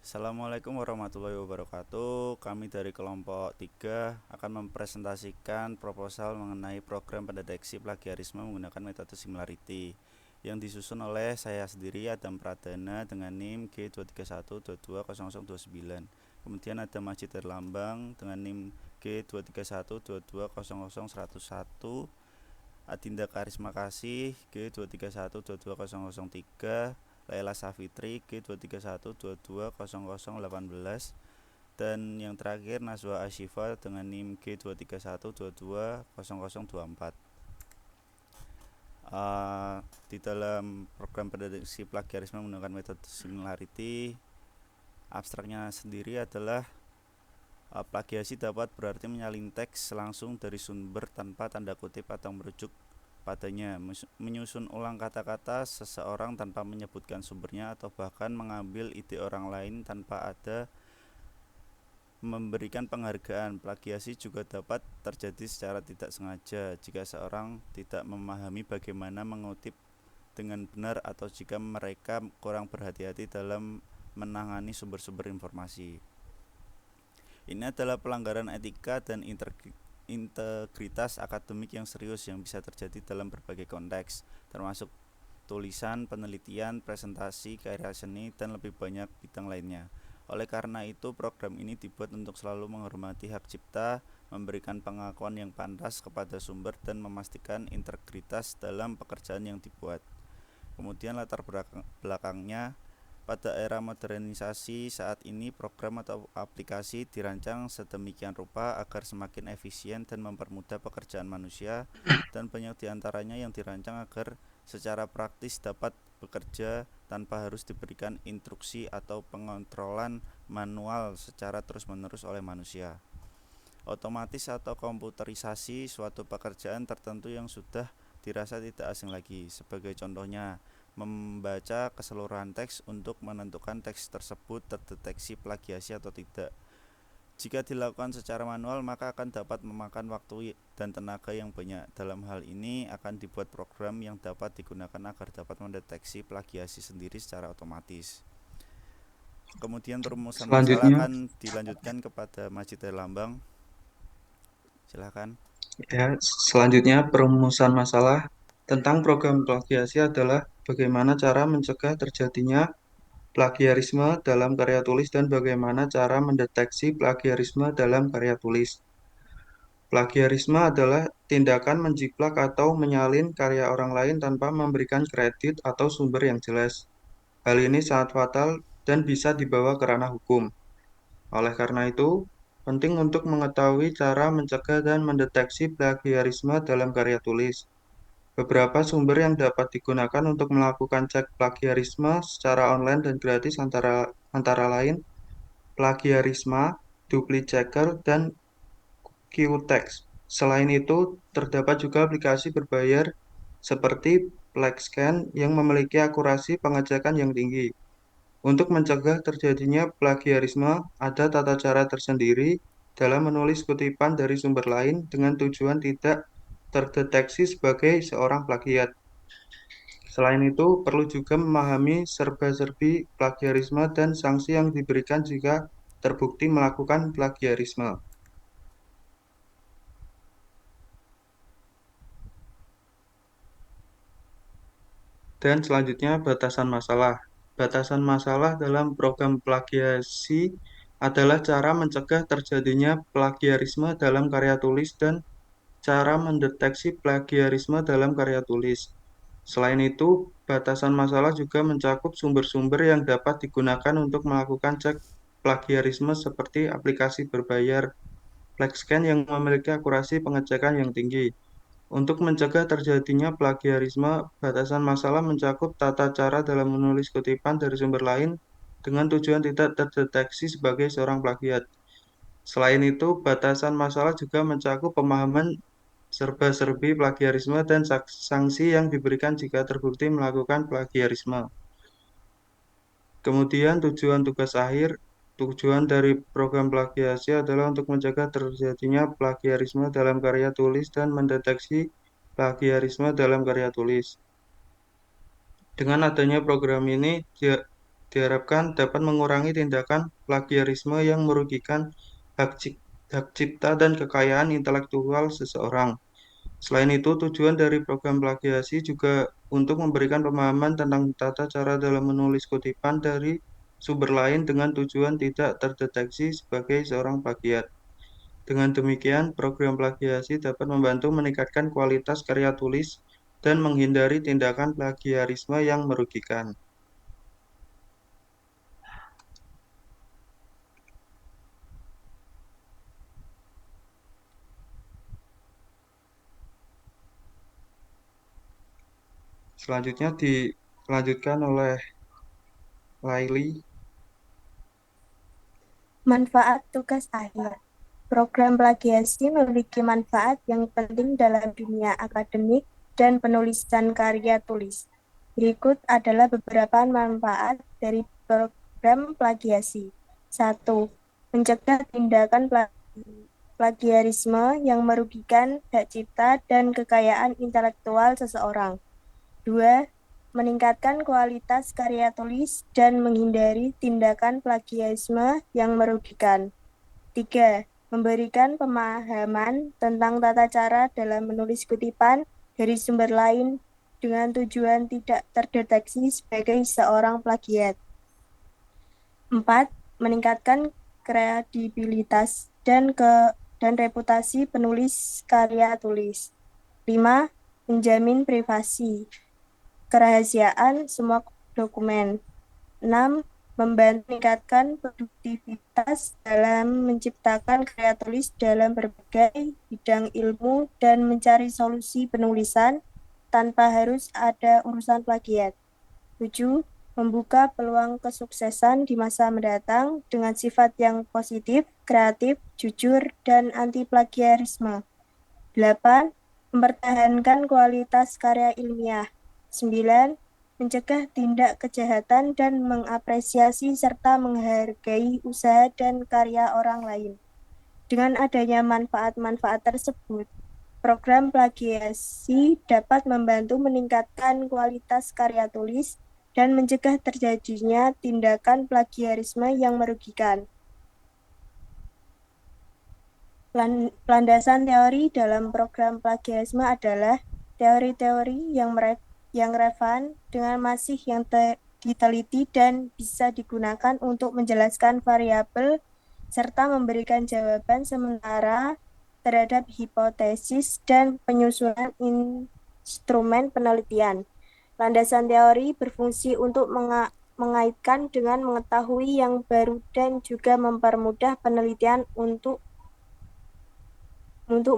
Assalamualaikum warahmatullahi wabarakatuh. Kami dari kelompok 3 akan mempresentasikan proposal mengenai program pendeteksi plagiarisme menggunakan metode similarity yang disusun oleh saya sendiri Adam Pradana dengan NIM G231220029. Kemudian ada Majid Erlambang dengan NIM G23122000101, Adinda Karisma Kasih G231220003, Laila Safitri G231220018, dan yang terakhir Nazwa Ashifa dengan NIM G231220024. Di dalam program pendeteksi plagiarisme menggunakan metode similarity, abstraknya sendiri adalah plagiasi dapat berarti menyalin teks langsung dari sumber tanpa tanda kutip atau merujuk padanya, menyusun ulang kata-kata seseorang tanpa menyebutkan sumbernya, atau bahkan mengambil ide orang lain tanpa ada memberikan penghargaan. Plagiasi juga dapat terjadi secara tidak sengaja jika seorang tidak memahami bagaimana mengutip dengan benar atau jika mereka kurang berhati-hati dalam menangani sumber-sumber informasi. Ini adalah pelanggaran etika dan integritas akademik yang serius yang bisa terjadi dalam berbagai konteks, termasuk tulisan, penelitian, presentasi, karya seni, dan lebih banyak bidang lainnya. Oleh karena itu, program ini dibuat untuk selalu menghormati hak cipta, memberikan pengakuan yang pantas kepada sumber, dan memastikan integritas dalam pekerjaan yang dibuat. Kemudian latar belakangnya, pada era modernisasi saat ini, program atau aplikasi dirancang sedemikian rupa agar semakin efisien dan mempermudah pekerjaan manusia, dan banyak diantaranya yang dirancang agar secara praktis dapat bekerja tanpa harus diberikan instruksi atau pengontrolan manual secara terus-menerus oleh manusia. Otomatis atau komputerisasi suatu pekerjaan tertentu yang sudah dirasa tidak asing lagi. Sebagai contohnya, membaca keseluruhan teks untuk menentukan teks tersebut terdeteksi plagiasi atau tidak. Jika dilakukan secara manual, maka akan dapat memakan waktu dan tenaga yang banyak. Dalam hal ini akan dibuat program yang dapat digunakan agar dapat mendeteksi plagiasi sendiri secara otomatis. Kemudian perumusan masalah Selanjutnya, akan dilanjutkan kepada Majid Lambang. Silakan. selanjutnya perumusan masalah tentang program plagiasi adalah bagaimana cara mencegah terjadinya plagiarisme dalam karya tulis dan bagaimana cara mendeteksi plagiarisme dalam karya tulis. Plagiarisme adalah tindakan menjiplak atau menyalin karya orang lain tanpa memberikan kredit atau sumber yang jelas. Hal ini sangat fatal dan bisa dibawa ke ranah hukum. Oleh karena itu, penting untuk mengetahui cara mencegah dan mendeteksi plagiarisme dalam karya tulis. Beberapa sumber yang dapat digunakan untuk melakukan cek plagiarisme secara online dan gratis antara lain Plagiarisma, DupliCecker, dan Qtext. Selain itu, terdapat juga aplikasi berbayar seperti Plexscan yang memiliki akurasi pengecekan yang tinggi. Untuk mencegah terjadinya plagiarisme, ada tata cara tersendiri dalam menulis kutipan dari sumber lain dengan tujuan tidak terdeteksi sebagai seorang plagiat. Selain itu, perlu juga memahami serba-serbi plagiarisme dan sanksi yang diberikan jika terbukti melakukan plagiarisme. Dan selanjutnya, batasan masalah. Batasan masalah dalam program plagiasi adalah cara mencegah terjadinya plagiarisme dalam karya tulis dan cara mendeteksi plagiarisme dalam karya tulis. Selain itu, batasan masalah juga mencakup sumber-sumber yang dapat digunakan untuk melakukan cek plagiarisme seperti aplikasi berbayar Plexscan yang memiliki akurasi pengecekan yang tinggi. Untuk mencegah terjadinya plagiarisme, batasan masalah mencakup tata cara dalam menulis kutipan dari sumber lain dengan tujuan tidak terdeteksi sebagai seorang plagiat. Selain itu, batasan masalah juga mencakup pemahaman serba-serbi plagiarisme dan sanksi yang diberikan jika terbukti melakukan plagiarisme. Kemudian tujuan dari program plagiasi adalah untuk mencegah terjadinya plagiarisme dalam karya tulis dan mendeteksi plagiarisme dalam karya tulis. Dengan adanya program ini, diharapkan dapat mengurangi tindakan plagiarisme yang merugikan hak cipta dan kekayaan intelektual seseorang. Selain itu, tujuan dari program plagiasi juga untuk memberikan pemahaman tentang tata cara dalam menulis kutipan dari sumber lain dengan tujuan tidak terdeteksi sebagai seorang plagiat. Dengan demikian, program plagiasi dapat membantu meningkatkan kualitas karya tulis dan menghindari tindakan plagiarisme yang merugikan. Selanjutnya dilanjutkan oleh Laili. Manfaat tugas akhir. Program plagiasi memiliki manfaat yang penting dalam dunia akademik dan penulisan karya tulis. Berikut adalah beberapa manfaat dari program plagiasi. 1. Mencegah tindakan plagiarisme yang merugikan hak cipta dan kekayaan intelektual seseorang. 2. Meningkatkan kualitas karya tulis dan menghindari tindakan plagiarisme yang merugikan. 3. Memberikan pemahaman tentang tata cara dalam menulis kutipan dari sumber lain dengan tujuan tidak terdeteksi sebagai seorang plagiat. 4. Meningkatkan kredibilitas dan reputasi penulis karya tulis. 5. Menjamin privasi kerahasiaan semua dokumen. 6. Membantu meningkatkan produktivitas dalam menciptakan karya tulis dalam berbagai bidang ilmu dan mencari solusi penulisan tanpa harus ada urusan plagiat. 7. Membuka peluang kesuksesan di masa mendatang dengan sifat yang positif, kreatif, jujur, dan anti plagiarisme. 8. Mempertahankan kualitas karya ilmiah. 9. Mencegah tindak kejahatan dan mengapresiasi serta menghargai usaha dan karya orang lain. Dengan adanya manfaat-manfaat tersebut, program plagiasi dapat membantu meningkatkan kualitas karya tulis dan mencegah terjadinya tindakan plagiarisme yang merugikan. Landasan teori dalam program plagiarisme adalah teori-teori yang relevan dengan masih yang diteliti dan bisa digunakan untuk menjelaskan variabel serta memberikan jawaban sementara terhadap hipotesis dan penyusunan instrumen penelitian. Landasan teori berfungsi untuk mengaitkan dengan mengetahui yang baru dan juga mempermudah penelitian untuk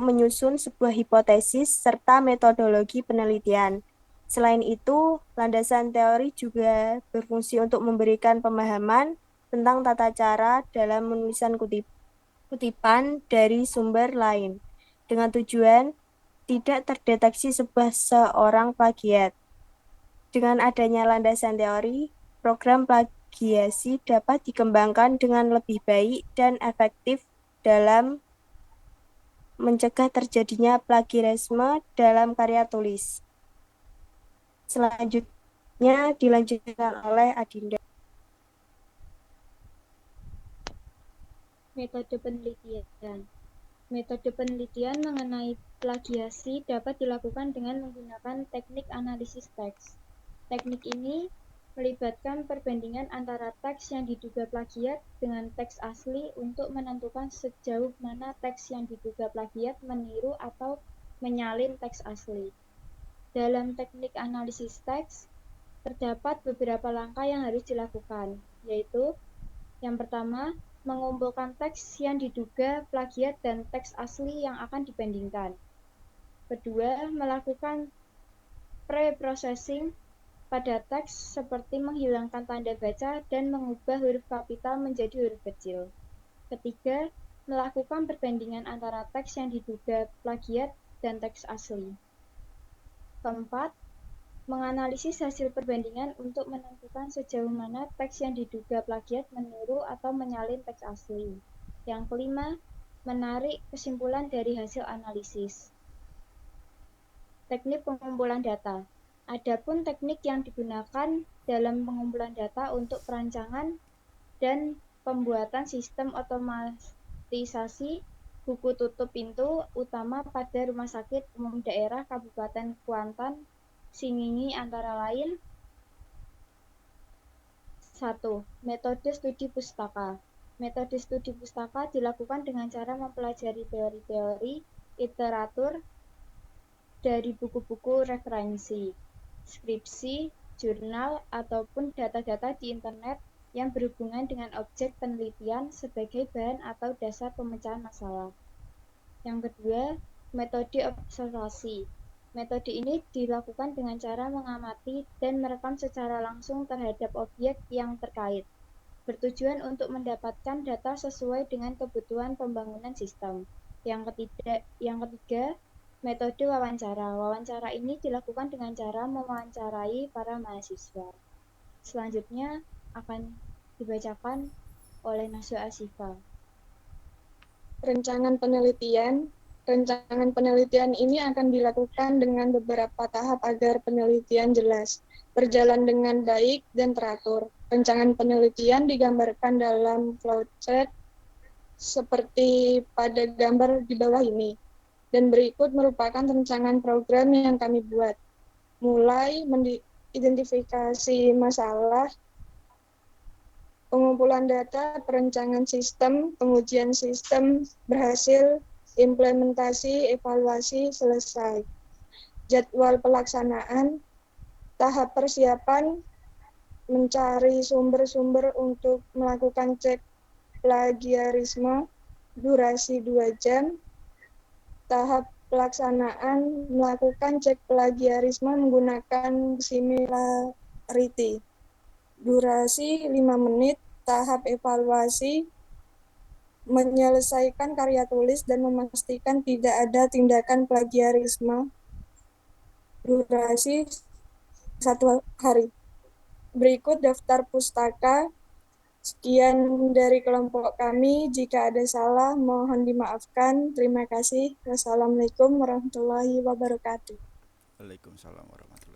menyusun sebuah hipotesis serta metodologi penelitian. Selain itu, landasan teori juga berfungsi untuk memberikan pemahaman tentang tata cara dalam menulisan kutipan dari sumber lain, dengan tujuan tidak terdeteksi seorang plagiat. Dengan adanya landasan teori, program plagiasi dapat dikembangkan dengan lebih baik dan efektif dalam mencegah terjadinya plagiarisme dalam karya tulis. Selanjutnya dilanjutkan oleh Adinda. Metode penelitian. Metode penelitian mengenai plagiasi dapat dilakukan dengan menggunakan teknik analisis teks. Teknik ini melibatkan perbandingan antara teks yang diduga plagiat dengan teks asli untuk menentukan sejauh mana teks yang diduga plagiat meniru atau menyalin teks asli. Dalam teknik analisis teks, terdapat beberapa langkah yang harus dilakukan, yaitu yang pertama, mengumpulkan teks yang diduga plagiat dan teks asli yang akan dibandingkan. Kedua, melakukan pre-processing pada teks seperti menghilangkan tanda baca dan mengubah huruf kapital menjadi huruf kecil. Ketiga, melakukan perbandingan antara teks yang diduga plagiat dan teks asli. Keempat, menganalisis hasil perbandingan untuk menentukan sejauh mana teks yang diduga plagiat meniru atau menyalin teks asli. Yang kelima, menarik kesimpulan dari hasil analisis. Teknik pengumpulan data. Adapun teknik yang digunakan dalam pengumpulan data untuk perancangan dan pembuatan sistem otomatisasi buku tutup pintu utama pada Rumah Sakit Umum Daerah Kabupaten Kuantan, Singingi antara lain: 1. Metode studi pustaka. Metode studi pustaka dilakukan dengan cara mempelajari teori-teori literatur dari buku-buku referensi, skripsi, jurnal, ataupun data-data di internet yang berhubungan dengan objek penelitian sebagai bahan atau dasar pemecahan masalah. Yang kedua, metode observasi. Metode ini dilakukan dengan cara mengamati dan merekam secara langsung terhadap objek yang terkait, bertujuan untuk mendapatkan data sesuai dengan kebutuhan pembangunan sistem. Yang ketiga, metode wawancara. Wawancara ini dilakukan dengan cara mewawancarai para mahasiswa. Selanjutnya akan dibacakan oleh Naswa Asifa. Rancangan penelitian ini akan dilakukan dengan beberapa tahap agar penelitian jelas, berjalan dengan baik dan teratur. Rancangan penelitian digambarkan dalam flowchart seperti pada gambar di bawah ini. Dan berikut merupakan rancangan program yang kami buat. Mulai identifikasi masalah, pengumpulan data, perencanaan sistem, pengujian sistem berhasil, implementasi, evaluasi selesai. Jadwal pelaksanaan, tahap persiapan, mencari sumber-sumber untuk melakukan cek plagiarisme, durasi 2 jam. Tahap pelaksanaan, melakukan cek plagiarisme menggunakan similarity. Durasi 5 menit. Tahap evaluasi, menyelesaikan karya tulis dan memastikan tidak ada tindakan plagiarisme. Durasi 1 hari. Berikut daftar pustaka. Sekian dari kelompok kami. Jika ada salah, mohon dimaafkan. Terima kasih. Wassalamualaikum warahmatullahi wabarakatuh. Waalaikumsalam warahmatullahi wabarakatuh.